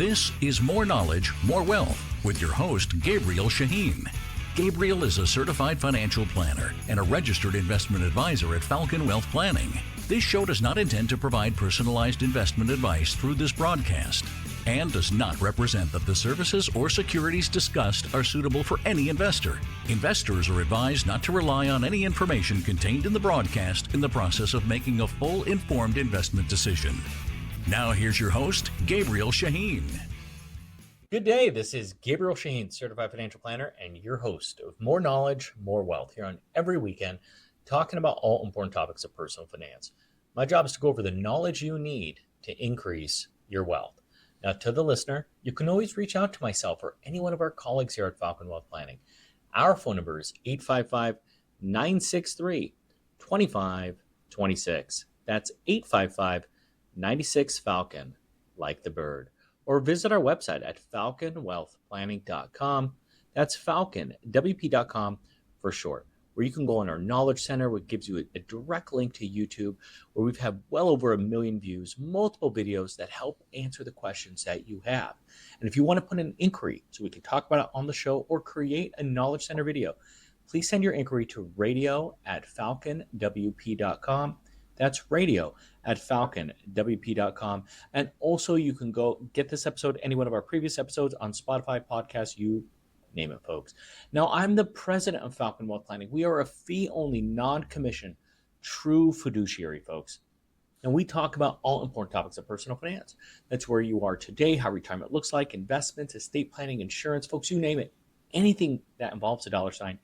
This is More Knowledge, More Wealth with your host, Gabriel Shahin. Gabriel is a certified financial planner and a registered investment advisor at Falcon Wealth Planning. This show does not intend to provide personalized investment advice through this broadcast and does not represent that the services or securities discussed are suitable for any investor. Investors are advised not to rely on any information contained in the broadcast in the process of making a full informed investment decision. Now here's your host, Gabriel Shahin. Good day. This is Gabriel Shahin, certified financial planner and your host of More Knowledge, More Wealth here on every weekend, talking about all important topics of personal finance. My job is to go over the knowledge you need to increase your wealth. Now, to the listener, you can always reach out to myself or any one of our colleagues here at Falcon Wealth Planning. Our phone number is 855-963-2526. That's 855-96-FALCON, like the bird. Or visit our website at falconwealthplanning.com. That's falconwp.com for short, where you can go on our Knowledge Center, which gives you a direct link to YouTube, where we've had well over 1 million views, multiple videos that help answer the questions that you have. And if you want to put an inquiry so we can talk about it on the show or create a Knowledge Center video, please send your inquiry to radio@falconwp.com. That's radio@falconwp.com. And also you can go get this episode, any one of our previous episodes on Spotify, podcasts, you name it, folks. Now, I'm the president of Falcon Wealth Planning. We are a fee-only, non-commission, true fiduciary, folks. And we talk about all important topics of personal finance. That's where you are today, how retirement looks like, investments, estate planning, insurance, folks, you name it. Anything that involves a dollar sign,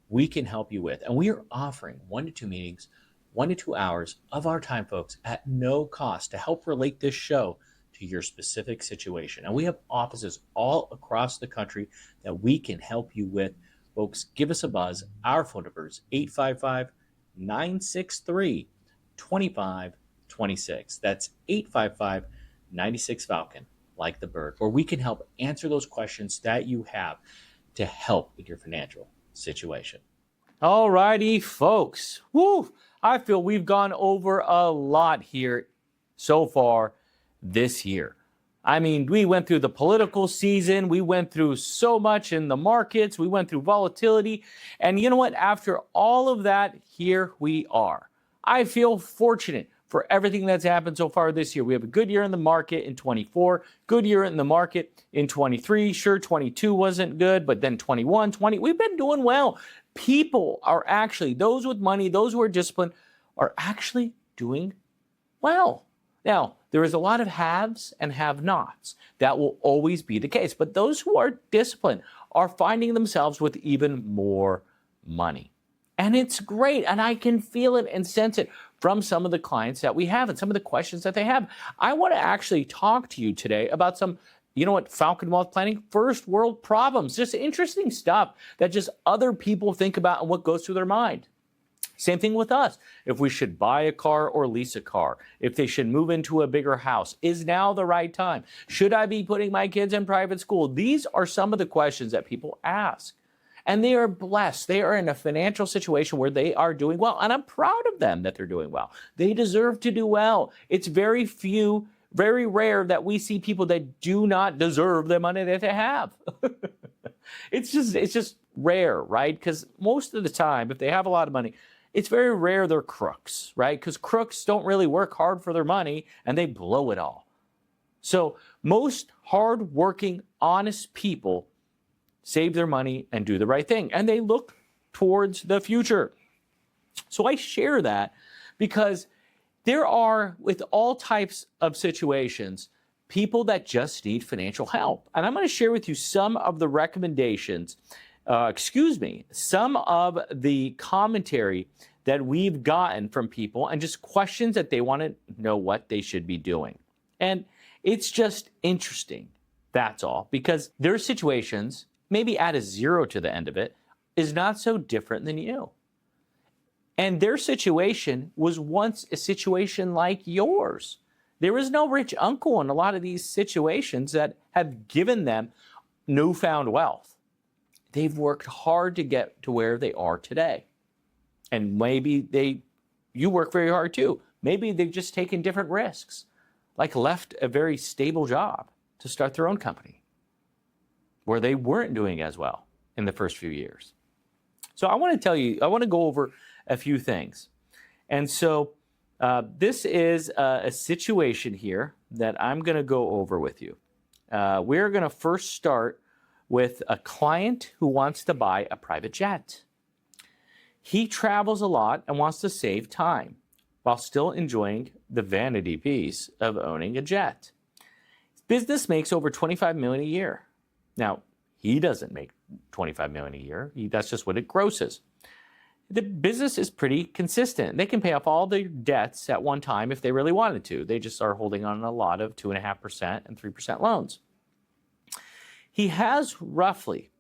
we can help you with. And we are offering 1 to 2 meetings, 1 to 2 hours of our time, folks, at no cost to help relate this show to your specific situation. And we have offices all across the country that we can help you with. Folks, give us a buzz. Our phone number is 855-963-2526. That's 855-96-FALCON, like the bird, where we can help answer those questions that you have to help with your financial situation. All righty, folks. Woo! I feel we've gone over a lot here so far this year. I mean, we went through the political season. We went through so much in the markets. We went through volatility. And you know what? After all of that, here we are. I feel fortunate for everything that's happened so far this year. We have a good year in the market in 24, good year in the market in 23. Sure, 22 wasn't good, but then 21, 20, we've been doing well. People are actually, those with money, those who are disciplined, are actually doing well. Now, there is a lot of haves and have-nots. That will always be the case. But those who are disciplined are finding themselves with even more money. And it's great. And I can feel it and sense it from some of the clients that we have and some of the questions that they have. I want to actually talk to you today about some, you know what, Falcon Wealth Planning, first world problems, just interesting stuff that just other people think about and what goes through their mind. Same thing with us. If we should buy a car or lease a car, if they should move into a bigger house, is now the right time? Should I be putting my kids in private school? These are some of the questions that people ask. And they are blessed. They are in a financial situation where they are doing well. And I'm proud of them that they're doing well. They deserve to do well. It's very rare that we see people that do not deserve the money that they have. It's just rare, right? Because most of the time, if they have a lot of money, it's very rare they're crooks, right? Because crooks don't really work hard for their money and they blow it all. So most hardworking, honest people save their money and do the right thing. And they look towards the future. So I share that because there are, with all types of situations, people that just need financial help. And I'm going to share with you some of the recommendations, some of the commentary that we've gotten from people and just questions that they want to know what they should be doing. And it's just interesting, that's all, because their situations, maybe add a 0 to the end of it, is not so different than you. And their situation was once a situation like yours. There was no rich uncle in a lot of these situations that have given them newfound wealth. They've worked hard to get to where they are today. And maybe you work very hard too. Maybe they've just taken different risks, like left a very stable job to start their own company where they weren't doing as well in the first few years. So I want to go over a few things. And so this is a situation here that I'm going to go over with you. We're going to first start with a client who wants to buy a private jet. He travels a lot and wants to save time while still enjoying the vanity piece of owning a jet. His business makes over $25 million a year. Now, he doesn't make $25 million a year. That's just what it grosses. The business is pretty consistent. They can pay off all their debts at one time if they really wanted to. They just are holding on a lot of 2.5% and 3% loans. He has roughly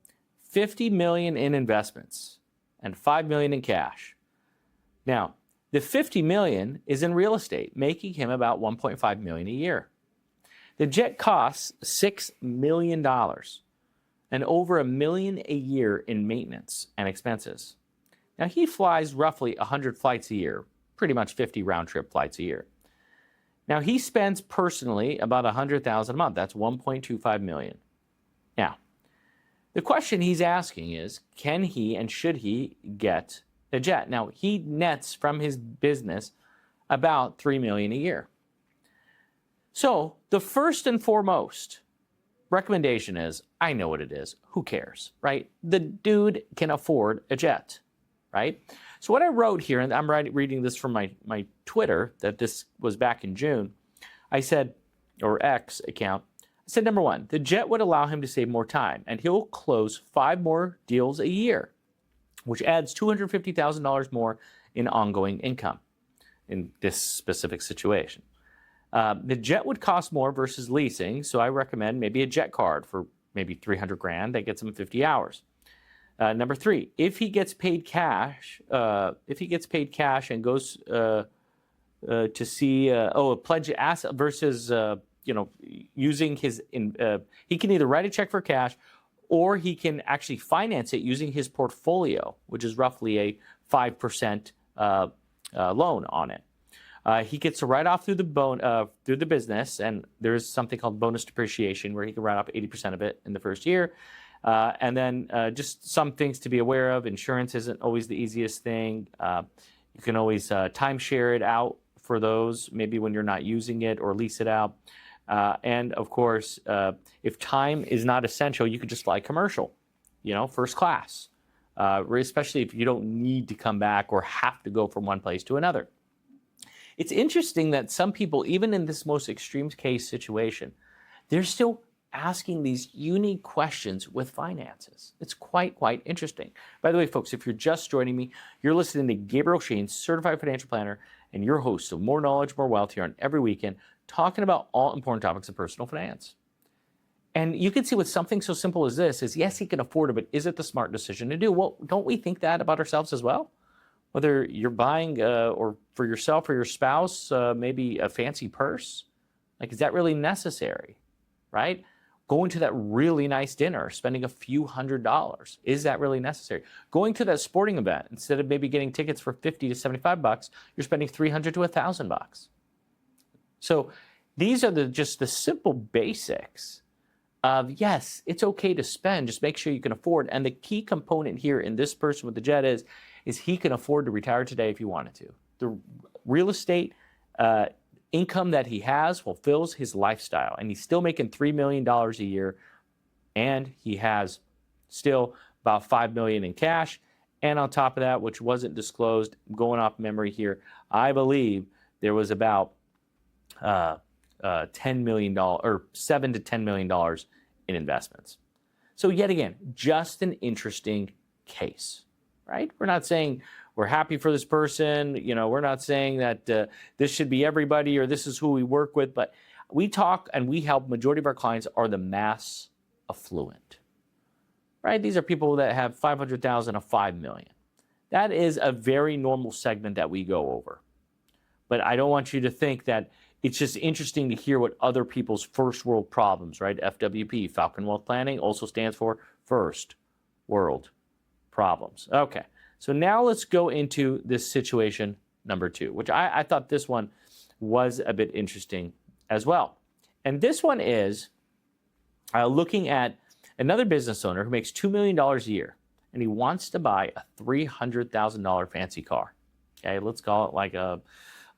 $50 million in investments and $5 million in cash. Now, the $50 million is in real estate, making him about $1.5 million a year. The jet costs $6 million and over $1 million a year in maintenance and expenses. Now, he flies roughly 100 flights a year, pretty much 50 round-trip flights a year. Now, he spends personally about $100,000 a month. That's $1.25 million. Now, the question he's asking is, can he and should he get a jet? Now, he nets from his business about $3 million a year. So, the first and foremost recommendation is, I know what it is. Who cares, right? The dude can afford a jet. Right? So what I wrote here, and I'm reading this from my Twitter, that this was back in June, I said, or X account, I said, number one, the jet would allow him to save more time, and he'll close 5 more deals a year, which adds $250,000 more in ongoing income in this specific situation. The jet would cost more versus leasing, so I recommend maybe a jet card for maybe $300,000 that gets him 50 hours. Number 3, if he gets paid cash, and goes to see a pledge asset versus using his, he can either write a check for cash, or he can actually finance it using his portfolio, which is roughly a 5% loan on it. He gets to write off through the business, and there's something called bonus depreciation where he can write off 80% of it in the first year. And then just some things to be aware of. Insurance isn't always the easiest thing. You can always timeshare it out for those, maybe when you're not using it, or lease it out. And of course, if time is not essential, you could just fly commercial, first class, especially if you don't need to come back or have to go from one place to another. It's interesting that some people, even in this most extreme case situation, they're still asking these unique questions with finances. It's quite interesting. By the way, folks, if you're just joining me, you're listening to Gabriel Shahin, certified financial planner, and your host of More Knowledge, More Wealth here on every weekend, talking about all important topics of personal finance. And you can see with something so simple as this is, yes, he can afford it, but is it the smart decision to do? Well, don't we think that about ourselves as well? Whether you're buying or for yourself or your spouse, maybe a fancy purse, is that really necessary, right? Going to that really nice dinner, spending a few $100s, is that really necessary? Going to that sporting event, instead of maybe getting tickets for $50 to $75, you're spending $300 to $1,000. So these are just the simple basics of, yes, it's okay to spend, just make sure you can afford. And the key component here in this person with the jet is he can afford to retire today if he wanted to. The real estate income that he has fulfills his lifestyle, and he's still making $3 million a year, and he has still about $5 million in cash. And on top of that, which wasn't disclosed, going off memory here, I believe there was about $10 million or $7 to $10 million in investments. So yet again, just an interesting case, right? We're not saying we're happy for this person. We're not saying that this should be everybody or this is who we work with, but we talk and we help. Majority of our clients are the mass affluent, right? These are people that have 500,000 to 5 million. That is a very normal segment that we go over. But I don't want you to think that it's just interesting to hear what other people's first world problems, right? FWP, Falcon Wealth Planning, also stands for First World Problems. Okay. So now let's go into this situation number 2, which I thought this one was a bit interesting as well. And this one is, looking at another business owner who makes $2 million a year, and he wants to buy a $300,000 fancy car. Okay, let's call it like a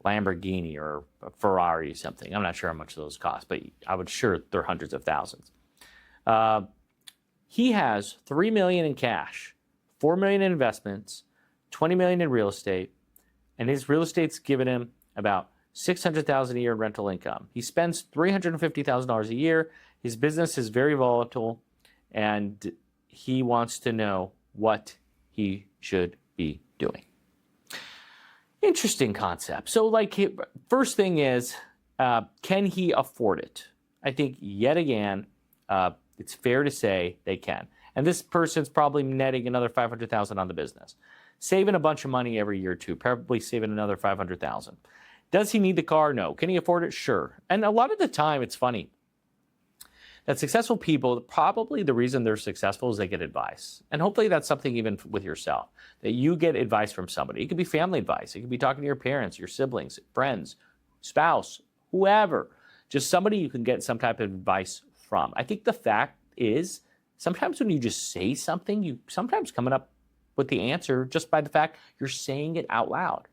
Lamborghini or a Ferrari or something. I'm not sure how much those cost, but I would sure they're hundreds of thousands. He has $3 million in cash, $4 million in investments, $20 million in real estate, and his real estate's given him about $600,000 a year in rental income. He spends $350,000 a year. His business is very volatile, and he wants to know what he should be doing. Interesting concept. So, first thing is, can he afford it? I think, yet again, it's fair to say they can. And this person's probably netting another $500,000 on the business, saving a bunch of money every year too, probably saving another $500,000. Does he need the car? No. Can he afford it? Sure. And a lot of the time, it's funny that successful people, probably the reason they're successful is they get advice. And hopefully that's something even with yourself, that you get advice from somebody. It could be family advice. It could be talking to your parents, your siblings, friends, spouse, whoever. Just somebody you can get some type of advice from. I think the fact is, sometimes when you just say something, you sometimes coming up with the answer just by the fact you're saying it out loud.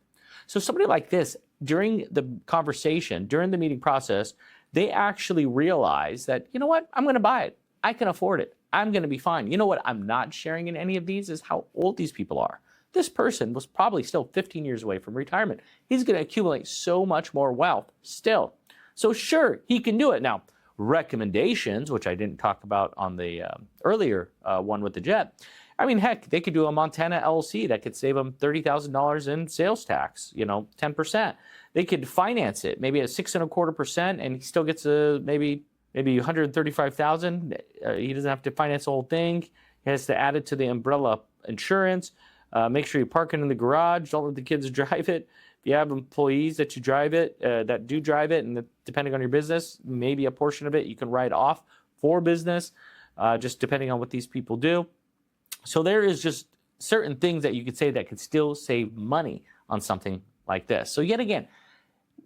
So somebody like this, during the conversation, during the meeting process, they actually realize that, you know what, I'm going to buy it. I can afford it. I'm going to be fine. You know what I'm not sharing in any of these is how old these people are. This person was probably still 15 years away from retirement. He's going to accumulate so much more wealth still. So sure, he can do it. Now, recommendations, which I didn't talk about on the earlier one with the jet. I mean, heck, they could do a Montana LLC that could save them $30,000 in sales tax, 10%. They could finance it, maybe at 6.25%, and he still gets maybe $135,000. He doesn't have to finance the whole thing. He has to add it to the umbrella insurance. Make sure you park it in the garage. Don't let the kids drive it. If you have employees that drive it, and depending on your business, maybe a portion of it you can write off for business, just depending on what these people do. So there is just certain things that you could say that could still save money on something like this. So yet again,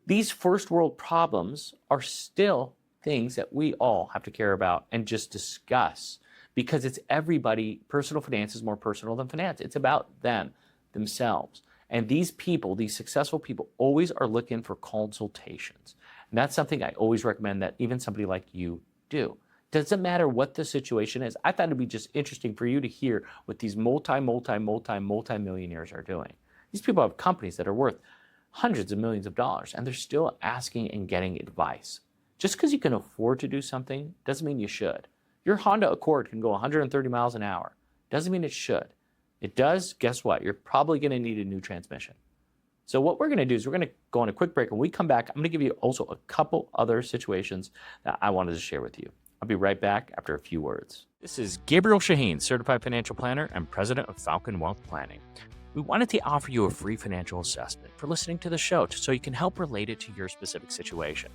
these first world problems are still things that we all have to care about and just discuss, because it's everybody. Personal finance is more personal than finance. It's about them, themselves. And these people, these successful people, always are looking for consultations. And that's something I always recommend that even somebody like you do. Doesn't matter what the situation is. I thought it'd be just interesting for you to hear what these multi-millionaires are doing. These people have companies that are worth hundreds of millions of dollars, and they're still asking and getting advice. Just because you can afford to do something doesn't mean you should. Your Honda Accord can go 130 miles an hour. Doesn't mean it should. It does, guess what? You're probably going to need a new transmission. So what we're going to do is we're going to go on a quick break. When we come back, I'm going to give you also a couple other situations that I wanted to share with you. I'll be right back after a few words. This is Gabriel Shahin, Certified Financial Planner and President of Falcon Wealth Planning. We wanted to offer you a free financial assessment for listening to the show so you can help relate it to your specific situation.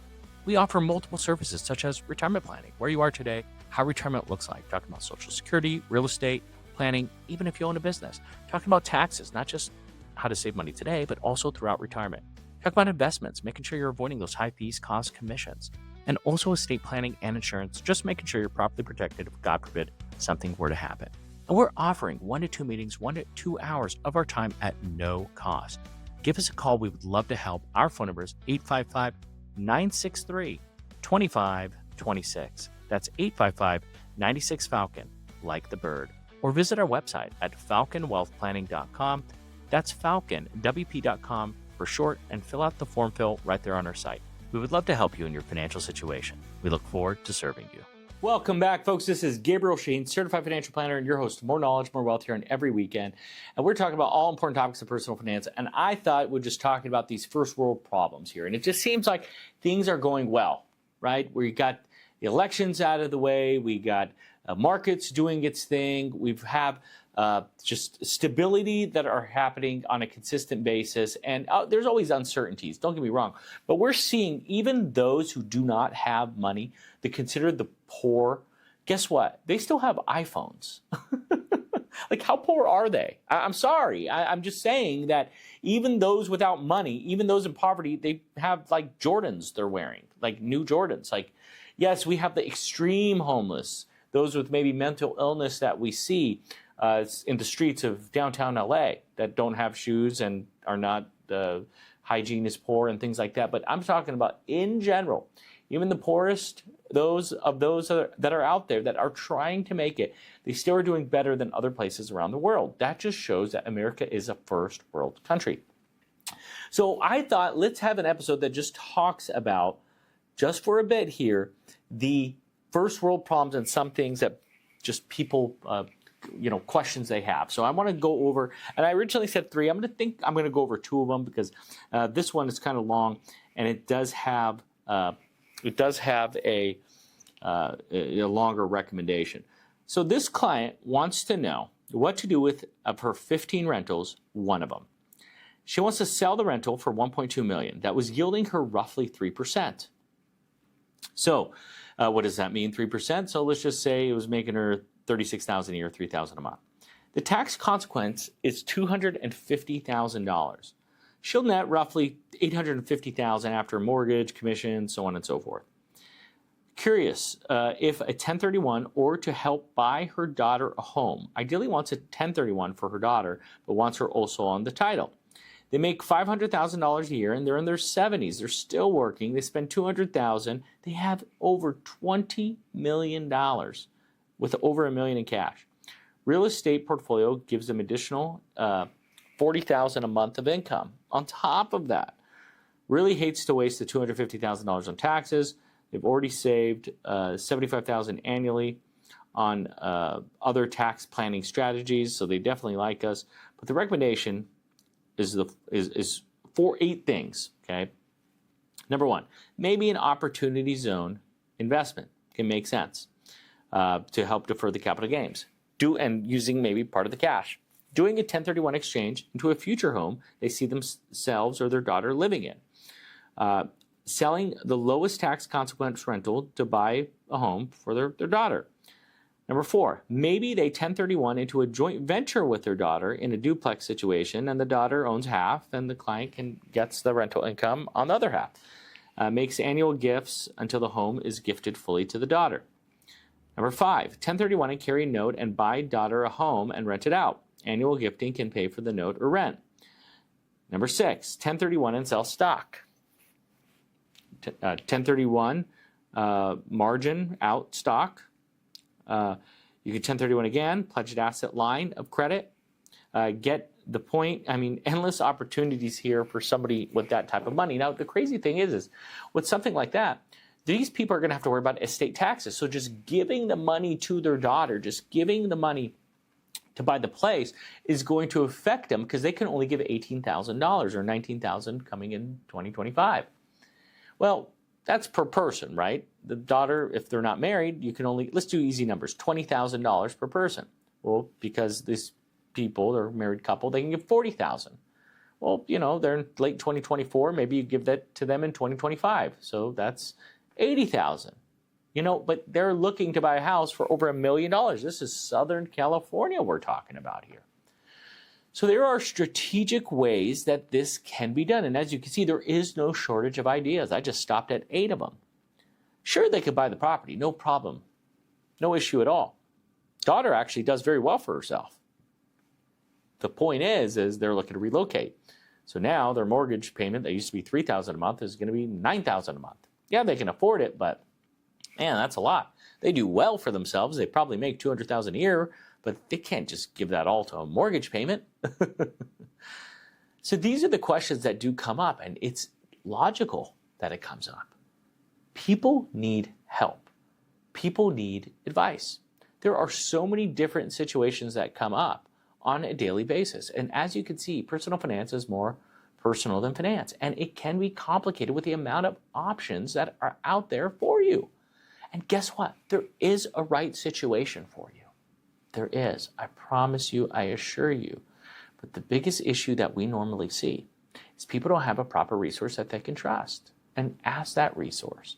We offer multiple services such as retirement planning, where you are today, how retirement looks like, talking about Social Security, real estate, planning, even if you own a business, talking about taxes, not just how to save money today, but also throughout retirement. Talk about investments, making sure you're avoiding those high fees, costs, commissions, and also estate planning and insurance, just making sure you're properly protected if, God forbid, something were to happen. And we're offering 1 to 2 meetings, 1 to 2 hours of our time at no cost. Give us a call. We would love to help. Our phone number is 855-963-2526. That's 855-96-FALCON, like the bird. Or visit our website at falconwealthplanning.com. That's falconwp.com for short, and fill out the form fill right there on our site. We would love to help you in your financial situation. We look forward to serving you. Welcome back, folks. This is Gabriel Shahin, Certified Financial Planner, and your host of More Knowledge, More Wealth here on every weekend. And we're talking about all important topics of personal finance. And I thought we're just talking about these first world problems here. And it just seems like things are going well, right? We got the elections out of the way. We got markets doing its thing. We have just stability that are happening on a consistent basis. And there's always uncertainties, don't get me wrong. But we're seeing even those who do not have money, they consider the poor, guess what? They still have iPhones. Like, how poor are they? I'm sorry. I'm just saying that even those without money, even those in poverty, they have like Jordans they're wearing, like new Jordans. Like, Yes, we have the extreme homeless, those with maybe mental illness that we see in the streets of downtown LA that don't have shoes and are not, hygiene is poor and things like that. But I'm talking about in general, even the poorest, those that are out there that are trying to make it, they still are doing better than other places around the world. That just shows that America is a first world country. So I thought, let's have an episode that just talks about, just for a bit here, the first world problems and some things that just people, questions they have. So I want to go over, and I originally said 3. I'm going to go over 2 of them because this one is kind of long, and it does have a longer recommendation. So this client wants to know what to do with, of her 15 rentals, one of them. She wants to sell the rental for $1.2 million. That was yielding her roughly 3%. So what does that mean, 3%? So let's just say it was making her $36,000 a year, $3,000 a month. The tax consequence is $250,000. She'll net roughly $850,000 after mortgage, commission, so on and so forth. Curious if a 1031 or to help buy her daughter a home. Ideally wants a 1031 for her daughter, but wants her also on the title. They make $500,000 a year, and they're in their 70s. They're still working. They spend $200,000. They have over $20 million with over $1 million in cash. Real estate portfolio gives them additional $40,000 a month of income. On top of that, really hates to waste the $250,000 on taxes. They've already saved $75,000 annually on other tax planning strategies, so they definitely like us. But the recommendation is 8 things, okay? Number 1, maybe an opportunity zone investment can make sense to help defer the capital gains. And using maybe part of the cash. Doing a 1031 exchange into a future home they see themselves or their daughter living in. Selling the lowest tax consequence rental to buy a home for their daughter. Number 4, maybe they 1031 into a joint venture with their daughter in a duplex situation, and the daughter owns half, and the client gets the rental income on the other half. Makes annual gifts until the home is gifted fully to the daughter. Number 5, 1031 and carry a note and buy daughter a home and rent it out. Annual gifting can pay for the note or rent. Number 6, 1031 and sell stock. 1031 margin out stock. You can 1031 again, pledged asset line of credit. Get the point. I mean, endless opportunities here for somebody with that type of money. Now, the crazy thing is with something like that, these people are going to have to worry about estate taxes. So just giving the money to their daughter, just giving the money to buy the place is going to affect them because they can only give $18,000 or $19,000 coming in 2025. Well, that's per person, right? The daughter, if they're not married, you can only, let's do easy numbers, $20,000 per person. Well, because these people, they're a married couple, they can give $40,000. Well, they're in late 2024, maybe you give that to them in 2025. So that's $80,000. But they're looking to buy a house for over $1 million. This is Southern California we're talking about here. So there are strategic ways that this can be done. And as you can see, there is no shortage of ideas. I just stopped at 8 of them. Sure, they could buy the property, no problem. No issue at all. Daughter actually does very well for herself. The point is they're looking to relocate. So now their mortgage payment that used to be $3,000 a month is going to be $9,000 a month. Yeah, they can afford it, but man, that's a lot. They do well for themselves. They probably make $200,000 a year, but they can't just give that all to a mortgage payment. So these are the questions that do come up, and it's logical that it comes up. People need help. People need advice. There are so many different situations that come up on a daily basis. And as you can see, personal finance is more personal than finance. And it can be complicated with the amount of options that are out there for you. And guess what? There is a right situation for you. There is. I promise you, I assure you. But the biggest issue that we normally see is people don't have a proper resource that they can trust and ask that resource.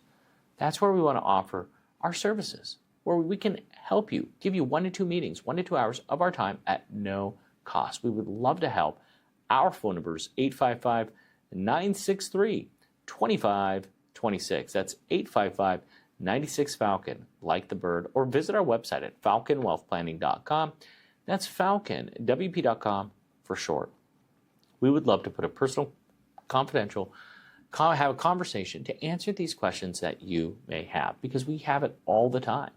That's where we want to offer our services, where we can help you, give you 1 to 2 meetings, 1 to 2 hours of our time at no cost. We would love to help. Our phone number is 855-963-2526. That's 96 Falcon, like the bird, or visit our website at falconwealthplanning.com. That's Falcon, WP.com for short. We would love to put a personal, confidential, have a conversation to answer these questions that you may have, because we have it all the time.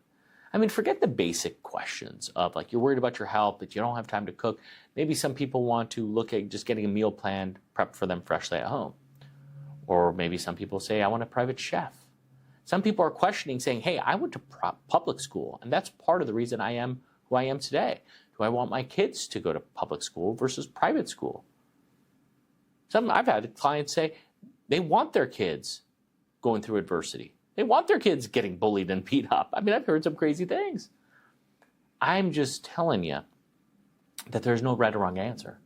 I mean, forget the basic questions of like you're worried about your health, but you don't have time to cook. Maybe some people want to look at just getting a meal plan prepped for them freshly at home. Or maybe some people say, I want a private chef. Some people are questioning, saying, hey, I went to public school, and that's part of the reason I am who I am today. Do I want my kids to go to public school versus private school? I've had clients say they want their kids going through adversity. They want their kids getting bullied and beat up. I mean, I've heard some crazy things. I'm just telling you that there's no right or wrong answer.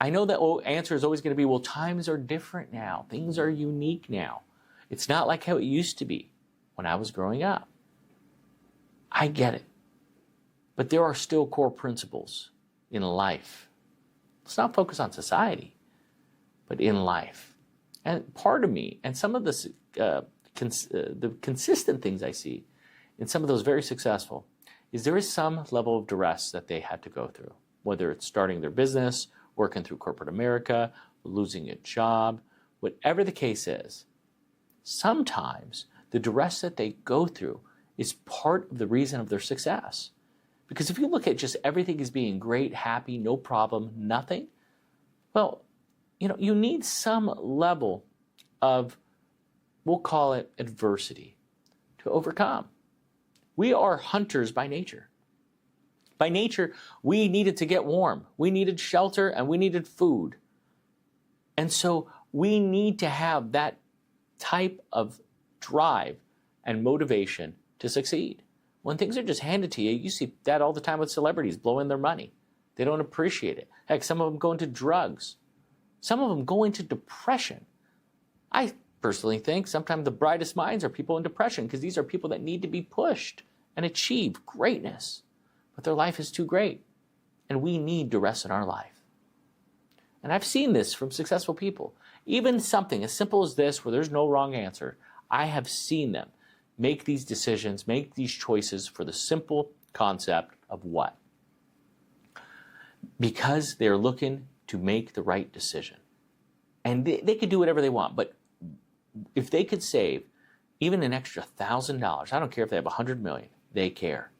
I know that answer is always going to be, well, times are different now. Things are unique now. It's not like how it used to be when I was growing up. I get it. But there are still core principles in life. Let's not focus on society, but in life. And part of me, and some of the consistent things I see in some of those very successful, is there is some level of duress that they had to go through, whether it's starting their business, working through corporate America, losing a job, whatever the case is. Sometimes the duress that they go through is part of the reason of their success. Because if you look at just everything as being great, happy, no problem, nothing, well, you need some level of, we'll call it adversity, to overcome. We are hunters by nature. By nature, we needed to get warm. We needed shelter and we needed food. And so we need to have that type of drive and motivation to succeed. When things are just handed to you, you see that all the time with celebrities blowing their money. They don't appreciate it. Heck, some of them go into drugs. Some of them go into depression. I personally think sometimes the brightest minds are people in depression, because these are people that need to be pushed and achieve greatness. But their life is too great, and we need duress in our life. And I've seen this from successful people. Even something as simple as this, where there's no wrong answer, I have seen them make these decisions, make these choices for the simple concept of what? Because they're looking to make the right decision. And they could do whatever they want, but if they could save even an extra $1,000, I don't care if they have $100 million, they care.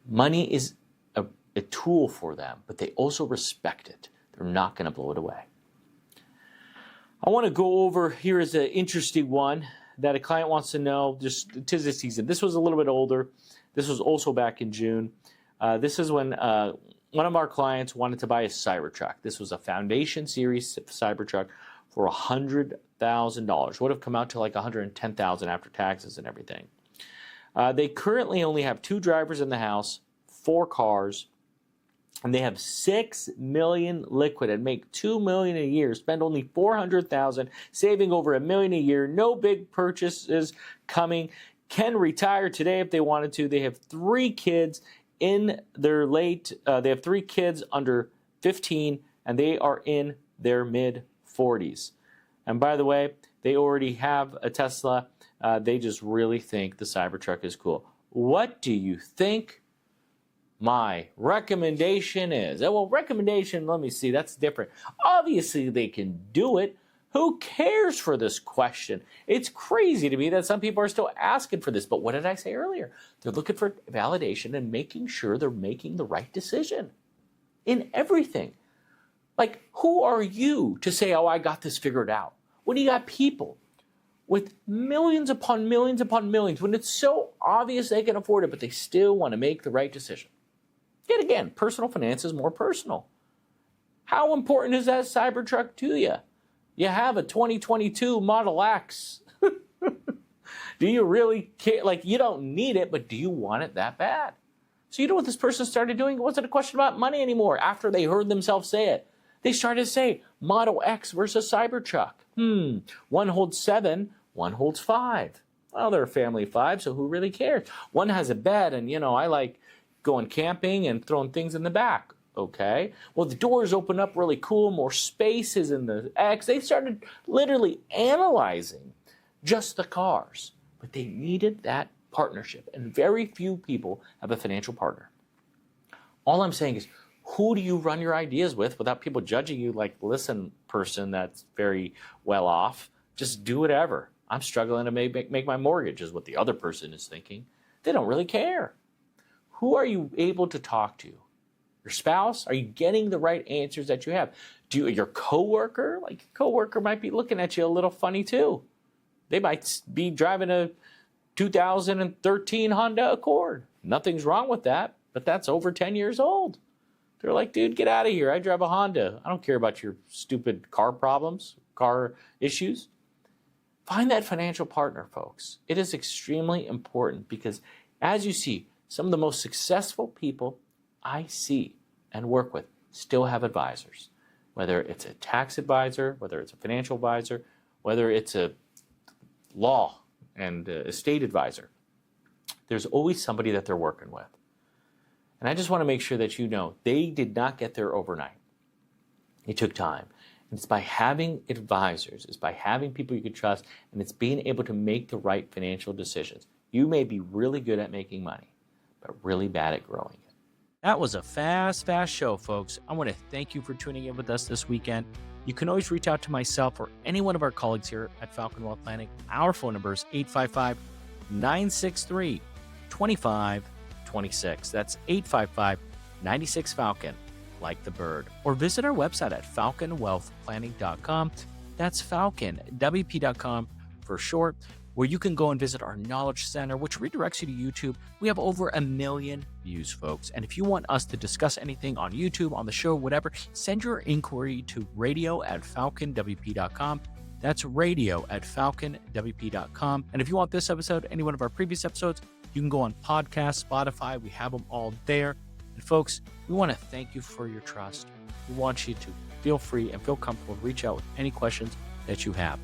Money is a tool for them, but they also respect it. They're not going to blow it away. I want to go over, here is an interesting one that a client wants to know, just 'tis the season. This was a little bit older. This was also back in June. This is when one of our clients wanted to buy a Cybertruck. This was a Foundation Series Cybertruck for $100,000. Would have come out to like $110,000 after taxes and everything. They currently only have 2 drivers in the house, 4 cars, and they have $6 million liquid and make $2 million a year, spend only $400,000, saving over $1 million a year, no big purchases coming, can retire today if they wanted to. They have 3 kids in their they have 3 kids under 15, and they are in their mid-40s. And by the way, they already have a Tesla. They just really think the Cybertruck is cool. What do you think my recommendation is? Well, recommendation, let me see, that's different. Obviously, they can do it. Who cares for this question? It's crazy to me that some people are still asking for this. But what did I say earlier? They're looking for validation and making sure they're making the right decision in everything. Like, who are you to say, oh, I got this figured out? When you got people with millions upon millions upon millions, when it's so obvious they can afford it, but they still want to make the right decision. Yet again, personal finance is more personal. How important is that Cybertruck to you? You have a 2022 Model X. Do you really care? Like, you don't need it, but do you want it that bad? So you know what this person started doing? It wasn't a question about money anymore after they heard themselves say it. They started to say Model X versus Cybertruck. One holds 7, one holds 5. Well, they're a family of 5, so who really cares? One has a bed, and, I like going camping and throwing things in the back. Okay, well, the doors open up really cool, more space is in the X. They started literally analyzing just the cars. but they needed that partnership. And very few people have a financial partner. All I'm saying is, who do you run your ideas with without people judging you like, listen, person that's very well off, just do whatever. I'm struggling to make my mortgage is what the other person is thinking. They don't really care. Who are you able to talk to? Your spouse? Are you getting the right answers that you have? Your coworker? Like, your coworker might be looking at you a little funny too. They might be driving a 2013 Honda Accord. Nothing's wrong with that, but that's over 10 years old. They're like, dude, get out of here. I drive a Honda. I don't care about your stupid car problems, car issues. Find that financial partner, folks. It is extremely important because, as you see, some of the most successful people I see and work with still have advisors. Whether it's a tax advisor, whether it's a financial advisor, whether it's a law and estate advisor, there's always somebody that they're working with. And I just want to make sure that you know they did not get there overnight. It took time. And it's by having advisors, it's by having people you can trust, and it's being able to make the right financial decisions. You may be really good at making money, but really bad at growing it. That was a fast show, folks. I want to thank you for tuning in with us this weekend. You can always reach out to myself or any one of our colleagues here at Falcon Wealth Planning. Our phone number is 855-963-2526. That's 855-96-FALCON, like the bird. Or visit our website at falconwealthplanning.com. That's falconwp.com for short, where you can go and visit our Knowledge Center, which redirects you to YouTube. We have over 1 million views, folks. And if you want us to discuss anything on YouTube, on the show, whatever, send your inquiry to radio@falconwp.com. That's radio@falconwp.com. And if you want this episode, any one of our previous episodes, you can go on podcast, Spotify. We have them all there. And folks, we want to thank you for your trust. We want you to feel free and feel comfortable to reach out with any questions that you have.